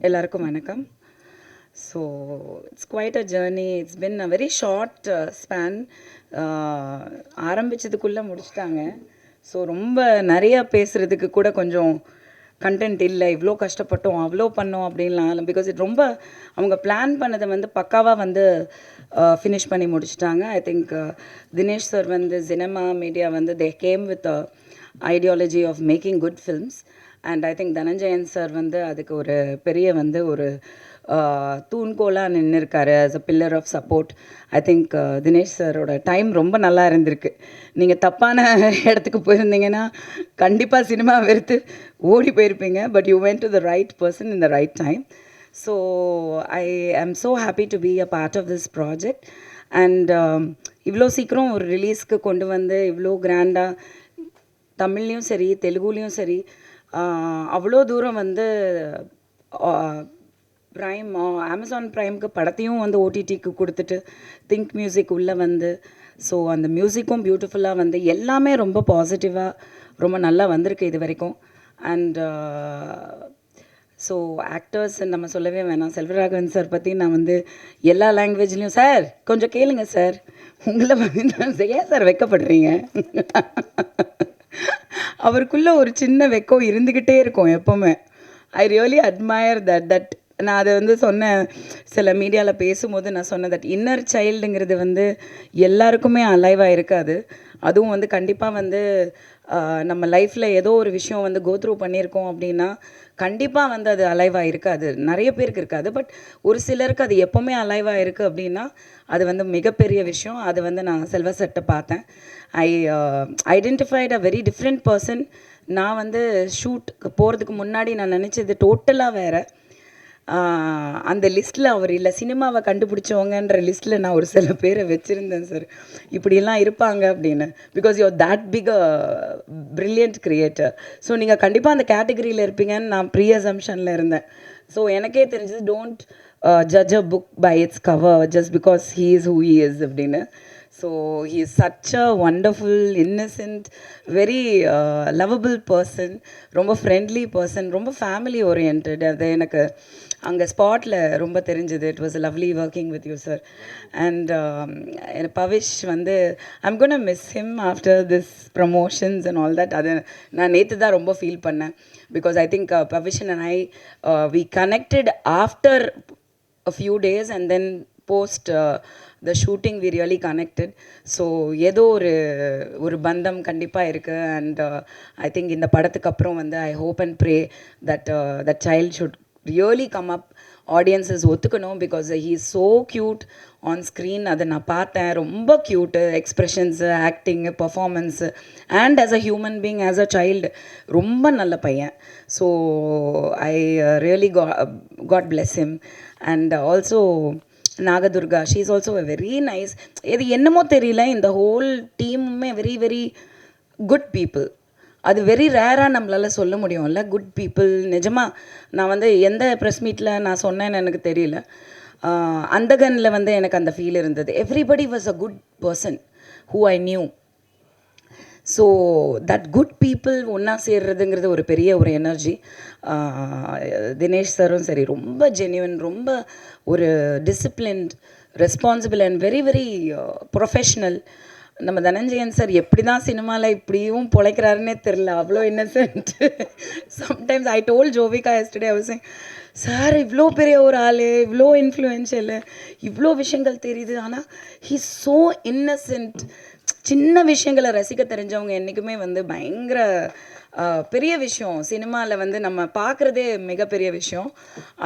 எல்லாருக்கும் வணக்கம். So it's quite a journey. It's been a very short span. ஆரம்பித்ததுக்குள்ளே முடிச்சிட்டாங்க. ஸோ ரொம்ப நிறையா பேசுகிறதுக்கு கூட கொஞ்சம் கண்டென்ட் இல்லை. இவ்வளோ கஷ்டப்பட்டோம், அவ்வளோ பண்ணோம் அப்படின்லாம். பிகாஸ் இது ரொம்ப அவங்க பிளான் பண்ணதை வந்து பக்காவாக வந்து ஃபினிஷ் பண்ணி முடிச்சிட்டாங்க. ஐ திங்க் தினேஷ் சார் வந்து சினிமா மீடியா வந்து they came with ideology of making good films. And I think Dhananjayan sir வந்து அதுக்கு ஒரு பெரிய வந்து ஒரு தூண்கோலாக நின்றுருக்காரு as a pillar of support. I think Dinesh சாரோட டைம் ரொம்ப நல்லா இருந்திருக்கு. நீங்கள் தப்பான இடத்துக்கு போயிருந்தீங்கன்னா கண்டிப்பாக சினிமா வெறுத்து ஓடி போயிருப்பீங்க. But you went to the right person in the right time. So I am so happy to be a part of this project. And இவ்வளோ சீக்கிரம் ஒரு ரிலீஸ்க்கு கொண்டு வந்து இவ்வளோ கிராண்டாக தமிழ்லேயும் சரி தெலுங்குலேயும் சரி அவ்வளோ தூரம் வந்து ப்ரைம் அமேசான் ப்ரைம்க்கு படத்தையும் வந்து ஓடிடிக்கு கொடுத்துட்டு திங்க் மியூசிக் உள்ளே வந்து ஸோ அந்த மியூசிக்கும் பியூட்டிஃபுல்லாக வந்து எல்லாமே ரொம்ப பாசிட்டிவாக ரொம்ப நல்லா வந்திருக்கு இது வரைக்கும். அண்ட் ஸோ ஆக்டர்ஸ் நம்ம சொல்லவே வேணாம். செல்வராகவன் சார் பற்றி நான் வந்து எல்லா லாங்குவேஜ்லேயும் சார் கொஞ்சம் கேளுங்க சார், உங்களை வந்து ஏன் சார் வெக்கப்படுறீங்க? அவருக்குள்ளே ஒரு சின்ன வெக்கம் இருந்துக்கிட்டே இருக்கும் எப்போவுமே. ஐ ரியலி அட்மயர் தட் நான் அதை வந்து சொன்னேன் சில மீடியாவில் பேசும்போது. நான் சொன்னேன் தட் இன்னர் சைல்டுங்கிறது வந்து எல்லாருக்குமே அலைவாக இருக்காது. அதுவும் வந்து கண்டிப்பாக வந்து நம்ம லைஃப்பில் ஏதோ ஒரு விஷயம் வந்து கோத்ரூ பண்ணியிருக்கோம் அப்படின்னா கண்டிப்பாக வந்து அது அலைவாக இருக்காது. நிறைய பேருக்கு இருக்காது. பட் ஒரு சிலருக்கு அது எப்போவுமே அலைவாக இருக்குது அப்படின்னா அது வந்து மிகப்பெரிய விஷயம். அது வந்து நான் செல்வ செட்டை பார்த்தேன். I identified a very different person. நான் வந்து ஷூட்டுக்கு போகிறதுக்கு முன்னாடி நான் நினச்சது டோட்டலாக வேறு. அந்த லிஸ்ட்டில் அவர் இல்லை. சினிமாவை கண்டுபிடிச்சவங்கன்ற லிஸ்ட்டில் நான் ஒரு சில பேரை வச்சுருந்தேன் சார், இப்படியெல்லாம் இருப்பாங்க அப்படின்னு. Because you're that big a brilliant creator. So நீங்கள் கண்டிப்பாக அந்த கேட்டகரியில் இருப்பீங்கன்னு நான் ப்ரீ அசம்ஷனில் இருந்தேன். ஸோ எனக்கே தெரிஞ்சது don't judge a book by its cover just because he is who he is அப்படின்னு. So he is such a wonderful innocent very lovable person. ரொம்ப ஃப்ரெண்ட்லி பர்சன், ரொம்ப ஃபேமிலி ஓரியன்ட். அது எனக்கு அங்கே ஸ்பாட்டில் ரொம்ப தெரிஞ்சுது. It was lovely working with you sir. And Pavish வந்து I'm gonna miss him after this promotions and all that. அதை நான் நேற்று தான் ரொம்ப ஃபீல் பண்ணேன். Because I think Pavish and I we connected after a few days and then post the shooting we really connected. So ஏதோ ஒரு பந்தம் கண்டிப்பாக இருக்குது. அண்ட் ஐ திங்க் இந்த படத்துக்கு அப்புறம் வந்து I hope and pray that that child should really come up. Audiences ஒத்துக்கணும். Because he is so cute on screen. அதை நான் பார்த்தேன். ரொம்ப cute expressions, acting, performance and as a human being as a child ரொம்ப நல்ல பையன். So I really god bless him. And also Nagadurga, she is also a very nice. இது என்னமோ தெரியல, இந்த ஹோல் டீமுமே வெரி வெரி குட் பீப்புள். அது very ரேராக நம்மளால் சொல்ல முடியும்ல, குட் பீப்புள். நிஜமாக நான் வந்து எந்த ப்ரெஸ் மீட்டில் நான் சொன்னேன்னு எனக்கு தெரியல. அந்தகனில் வந்து எனக்கு அந்த ஃபீல் இருந்தது. Everybody was a good person who I knew. So that good people ஒன்றா சேர்றதுங்கிறது ஒரு பெரிய ஒரு எனர்ஜி. தினேஷ் சாரும் சரி ரொம்ப ஜென்யூன், ரொம்ப ஒரு disciplined, responsible and very very professional. நம்ம தனஞ்சயன் சார் எப்படி தான் சினிமாவில் இப்படியும் பொழைக்கிறாருன்னே தெரில, அவ்வளோ Innocent. Sometimes I told Jovika yesterday I was saying, sir இவ்வளோ பெரிய ஒரு ஆள், இவ்வளோ இன்ஃப்ளூயன்ஷியல், இவ்வளோ விஷயங்கள் தெரியுது, ஆனால் ஹீ ஸோ இன்னசென்ட். சின்ன விஷயங்களை ரசிக்க தெரிஞ்சவங்க என்றைக்குமே வந்து பயங்கர பெரிய விஷயம். சினிமாவில் வந்து நம்ம பார்க்குறதே மிகப்பெரிய விஷயம்.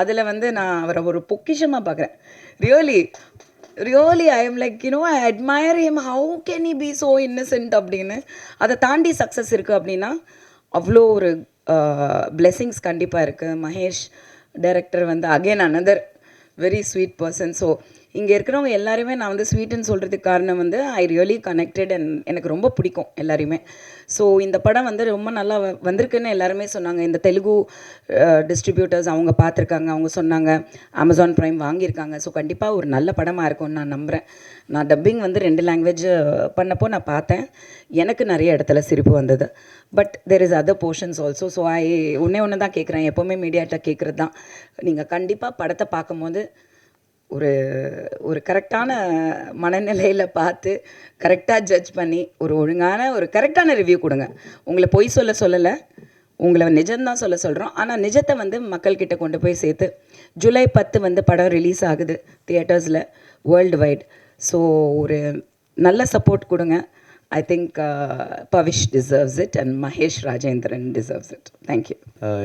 அதில் வந்து நான் அவரை ஒரு பொக்கிஷமாக பார்க்குறேன். Really I am like I admire him. How can he B so Innocent அப்படின்னு. அதை தாண்டி சக்ஸஸ் இருக்குது அப்படின்னா அவ்வளோ ஒரு பிளெஸிங்ஸ் கண்டிப்பாக இருக்குது. மகேஷ் டைரக்டர் வந்து again another very sweet person. So இங்கே இருக்கிறவங்க எல்லாருமே நான் வந்து ஸ்வீட்டுன்னு சொல்கிறதுக்கு காரணம் வந்து ஐ ரியலி கனெக்டட் அண்ட் எனக்கு ரொம்ப பிடிக்கும் எல்லாரையுமே. ஸோ இந்த படம் வந்து ரொம்ப நல்லா வந்திருக்குன்னு எல்லாருமே சொன்னாங்க. இந்த தெலுங்கு டிஸ்ட்ரிபியூட்டர்ஸ் அவங்க பார்த்துருக்காங்க, அவங்க சொன்னாங்க அமேசான் ப்ரைம் வாங்கியிருக்காங்க. ஸோ கண்டிப்பாக ஒரு நல்ல படமாக இருக்கும்னு நான் நம்புகிறேன். நான் டப்பிங் வந்து 2 லாங்குவேஜ் பண்ணப்போ நான் பார்த்தேன். எனக்கு நிறைய இடத்துல சிரிப்பு வந்தது. But there is other portions also. So ஒன்று தான் கேட்குறேன், எப்போவுமே மீடியாட்ட கேட்குறது தான், நீங்கள் கண்டிப்பாக படத்தை பார்க்கும்போது ஒரு ஒரு கரெக்டான மனநிலையில் பார்த்து கரெக்டாக ஜட்ஜ் பண்ணி ஒரு ஒழுங்கான ஒரு கரெக்டான ரிவ்யூ கொடுங்க. உங்களை பொய் சொல்லலை, உங்களை நிஜம்தான் சொல்கிறோம். ஆனால் நிஜத்தை வந்து மக்கள்கிட்ட கொண்டு போய் சேர்த்து ஜூலை 10 வந்து படம் ரிலீஸ் ஆகுது தியேட்டர்ஸில் வேர்ல்டு வைட். ஸோ ஒரு நல்ல சப்போர்ட் கொடுங்க. I think Pavish deserves it and Mahesh Rajendran deserves it. Thank you.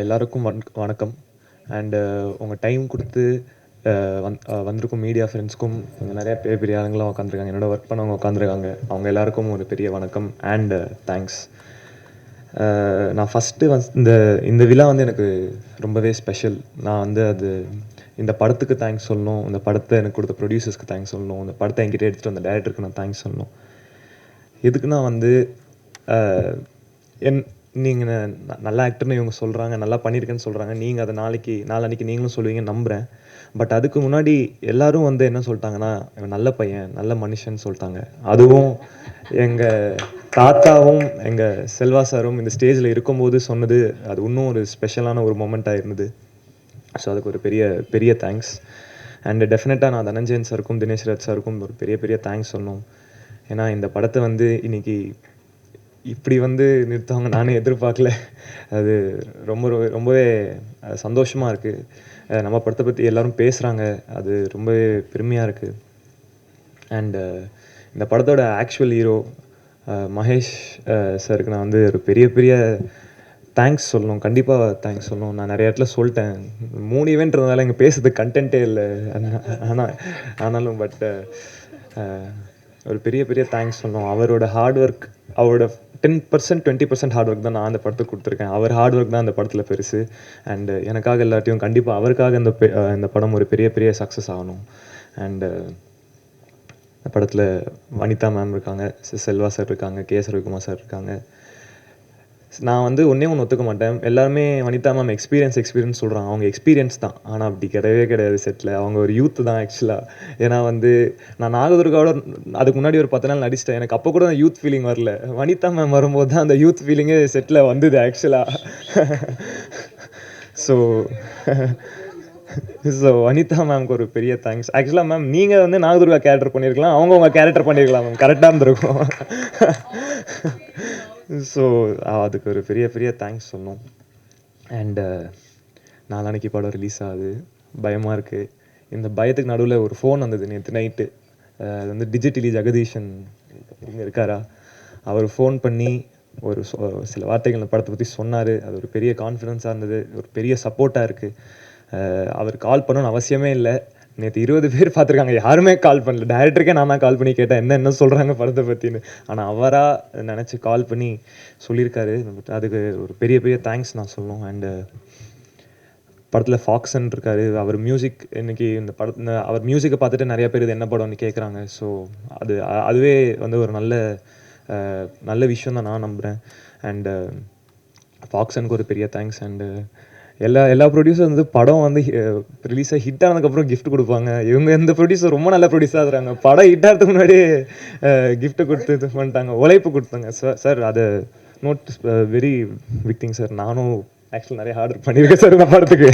எல்லாருக்கும் வணக்கம். அண்டு உங்கள் டைம் கொடுத்து வந்திருக்கும் மீடியா ஃப்ரெண்ட்ஸ்க்கும் இங்கே நிறையா பெரிய ஆளுங்களாம் உட்காந்துருக்காங்க, என்னோட ஒர்க் பண்ணவங்க உட்காந்துருக்காங்க, அவங்க எல்லாருக்கும் ஒரு பெரிய வணக்கம் அண்டு தேங்க்ஸ். நான் ஃபஸ்ட்டு இந்த விழா வந்து எனக்கு ரொம்பவே ஸ்பெஷல். நான் வந்து இந்த படத்துக்கு தேங்க்ஸ் சொல்லணும், இந்த படத்தை எனக்கு கொடுத்த ப்ரொடியூசர்ஸ்க்கு தேங்க்ஸ் சொல்லணும், இந்த படத்தை என்கிட்ட எடுத்துகிட்டு வந்த டைரக்டருக்கு நான் தேங்க்ஸ் சொல்லணும். எதுக்குன்னா வந்து நீங்கள் நல்ல ஆக்டர்னு இவங்க சொல்கிறாங்க, நல்லா பண்ணியிருக்கேன்னு சொல்கிறாங்க, நீங்கள் அதை நாளன்னைக்கு நீங்களும் சொல்லுவீங்கன்னு நம்புகிறேன். பட் அதுக்கு முன்னாடி எல்லோரும் வந்து என்ன சொல்லிட்டாங்கன்னா, இவன் நல்ல பையன், நல்ல மனுஷன் சொல்லிட்டாங்க. அதுவும் எங்கள் தாத்தாவும் எங்கள் செல்வா சாரும் இந்த ஸ்டேஜில் இருக்கும்போது சொன்னது அது இன்னும் ஒரு ஸ்பெஷலான ஒரு மொமெண்ட்டாக இருந்தது. ஸோ அதுக்கு ஒரு பெரிய பெரிய தேங்க்ஸ். அண்டு டெஃபினட்டாக நான் தனஞ்சயன் சாருக்கும் தினேஷ் ராஜ் சாருக்கும் ஒரு பெரிய தேங்க்ஸ் சொல்லணும். ஏன்னா இந்த படத்தை வந்து இன்றைக்கி இப்படி வந்து நிறுத்துவாங்க நானே எதிர்பார்க்கல. அது ரொம்பவே சந்தோஷமாக இருக்குது. நம்ம படத்தை பற்றி எல்லோரும் பேசுகிறாங்க, அது ரொம்பவே பெருமையாக இருக்குது. அண்டு இந்த படத்தோட ஆக்சுவல் ஹீரோ மகேஷ் சாருக்கு நான் வந்து ஒரு பெரிய தேங்க்ஸ் சொல்லணும், கண்டிப்பாக தேங்க்ஸ் சொல்லணும். நான் நிறைய இடத்துல சொல்லிட்டேன், 3 ஈவெண்ட்றதுனால இங்கே பேசுறதுக்கு கண்டென்ட்டே இல்லை. ஆனாலும் பட் ஒரு பெரிய தேங்க்ஸ் சொல்லணும். அவரோட ஹார்ட் ஒர்க், அவரோட 10% 20% ஹார்ட் ஒர்க் தான் நான் அந்த படத்துக்கு கொடுத்துருக்கேன். அவர் ஹார்ட் ஒர்க் தான் அந்த படத்தில் பெருசு. அண்டு எனக்காக எல்லாத்தையும் கண்டிப்பாக அவருக்காக இந்த படம் ஒரு பெரிய சக்ஸஸ் ஆகணும். அண்டு இந்த படத்தில் வனிதா மேம் இருக்காங்க, செல்வா சார் இருக்காங்க, கே.எஸ். ரவிக்குமார் சார் இருக்காங்க. நான் வந்து ஒன்றே ஒத்துக்க மாட்டேன். எல்லாருமே வனிதா மேம் எக்ஸ்பீரியன்ஸ் சொல்கிறாங்க, அவங்க எக்ஸ்பீரியன்ஸ் தான். ஆனால் அப்படி கிடையாது செட்டில். அவங்க ஒரு யூத்து தான் ஆக்சுவலாக. ஏன்னா வந்து நான் நாகதுர்காவோட அதுக்கு முன்னாடி ஒரு 10 நாள் நடிச்சிட்டேன். எனக்கு அப்போ கூட அந்த யூத் ஃபீலிங் வரல. வனிதா மேம் வரும்போது தான் அந்த யூத் ஃபீலிங்கே செட்டில் வந்தது ஆக்சுவலாக. ஸோ வனிதா மேம்க்கு ஒரு பெரிய தேங்க்ஸ். ஆக்சுவலாக மேம் நீங்கள் வந்து நாகதுர்கா கேரக்டர் பண்ணியிருக்கலாம், அவங்க உங்கள் கேரக்டர் பண்ணியிருக்கலாம் மேம், கரெக்டாக இருந்திருக்கும். ஸோ அதுக்கு ஒரு பெரிய தேங்க்ஸ் சொல்லணும். அண்டு நாளான்னைக்கு படம் ரிலீஸ் ஆகுது, பயமாக இருக்குது. இந்த பயத்துக்கு நடுவில் ஒரு ஃபோன் வந்தது நேற்று நைட்டு. அது வந்து டிஜிட்டலி ஜெகதீஷன் இங்கே இருக்காரா, அவர் ஃபோன் பண்ணி ஒரு சில வார்த்தைகள் இந்த படத்தை பற்றி சொன்னார். அது ஒரு பெரிய கான்ஃபிடென்ஸாக இருந்தது, ஒரு பெரிய சப்போர்ட்டாக இருக்குது. அவர் கால் பண்ணணும்னு அவசியமே இல்லை. நேற்று 20 பேர் பார்த்துருக்காங்க, யாருமே கால் பண்ணல. டைரக்டருக்கே நான் தான் கால் பண்ணி கேட்டேன் என்ன சொல்கிறாங்க படத்தை பற்றின்னு. ஆனால் அவராக நினச்சி கால் பண்ணி சொல்லியிருக்காரு. அதுக்கு ஒரு பெரிய தேங்க்ஸ் நான் சொல்லணும். அண்டு படத்தில் ஃபாக்ஸன் இருக்கார், அவர் மியூசிக் இன்றைக்கி இந்த படத்தில் அவர் மியூசிக்கை பார்த்துட்டு நிறைய பேர் இது என்ன படம்னு கேட்குறாங்க. ஸோ அதுவே வந்து ஒரு நல்ல விஷயம் தான் நான் நம்புகிறேன். அண்டு ஃபாக்ஸனுக்கு ஒரு பெரிய தேங்க்ஸ். அண்டு எல்லா ப்ரொடியூசர் வந்து படம் வந்து ரிலீஸாக ஹிட் ஆனதுக்கப்புறம் கிஃப்ட் கொடுப்பாங்க. இவங்க இந்த ப்ரொடியூசர் ரொம்ப நல்ல ப்ரொடியூஸராக இருக்கிறாங்க, படம் ஹிட் ஆகிறதுக்கு முன்னாடியே கிஃப்ட்டு கொடுத்து இது பண்ணிட்டாங்க, உழைப்பு கொடுத்தாங்க. சார் அதை note very big thing sir. நானும் ஆக்சுவலாக நிறைய ஆர்டர் பண்ணியிருக்கேன் சார் இந்த படத்துக்கு.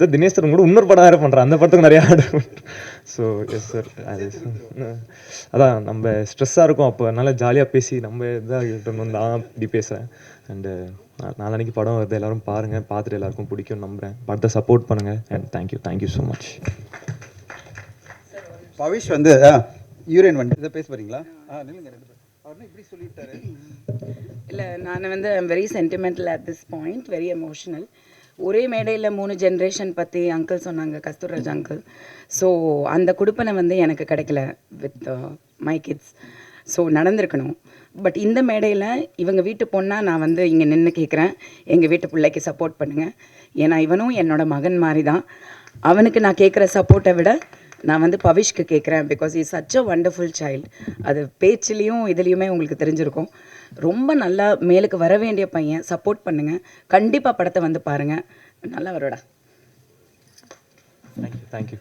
சார் தினேஷ் சார் கூட இன்னொரு படம் வேறு பண்ணுறேன், அந்த படத்துக்கு நிறைய ஆர்டர் பண்ணுறேன். ஸோ எஸ் சார், அது அதான் நம்ம ஸ்ட்ரெஸ்ஸாக இருக்கும் அப்போ, அதனால் ஜாலியாக பேசி நம்ம இதாக இருக்கணும் தான் இப்படி பேசுகிறேன். அண்டு நாளைக்கு படம் வருது, எல்லோரும் பாருங்கள், பார்த்துட்டு எல்லாருக்கும் பிடிக்கும்னு நம்புகிறேன். படத்தை சப்போர்ட் பண்ணுங்கள். And thank you so much. Pavish வந்து யூரேன் வந்து இதை பேச போகிறீங்களா? நில்லுங்க, 2 பேர். அவர் இப்படி சொல்லிட்டாரு. இல்லை, நான் வந்து I'm very sentimental at this point, very emotional. ஒரே மேடையில் 3 ஜென்ரேஷன் பற்றி அங்கிள் சொன்னாங்க, கஸ்தூர்ராஜ் அங்கிள். ஸோ அந்த கொடுப்பனை வந்து எனக்கு கிடைக்கல வித் மை கிட்ஸ். ஸோ நடந்திருக்கணும். பட் இந்த மேடையில் இவங்க வீட்டு பொண்ணாக நான் வந்து இங்கே நின்று கேட்குறேன், எங்கள் வீட்டு பிள்ளைக்கு சப்போர்ட் பண்ணுங்கள். ஏன்னா இவனும் என்னோட மகன் மாதிரி தான். அவனுக்கு நான் கேட்குற சப்போர்ட்டை விட நான் வந்து பவிஷ்க்கு கேட்குறேன், because is such a wonderful child. அது பேச்சுலேயும் இதுலேயுமே உங்களுக்கு தெரிஞ்சிருக்கும். ரொம்ப நல்லா மேலுக்கு வர வேண்டிய பையன். சப்போர்ட் பண்ணுங்கள், கண்டிப்பாக படத்தை வந்து பாருங்கள், நல்லா வருடா. தேங்க்யூ.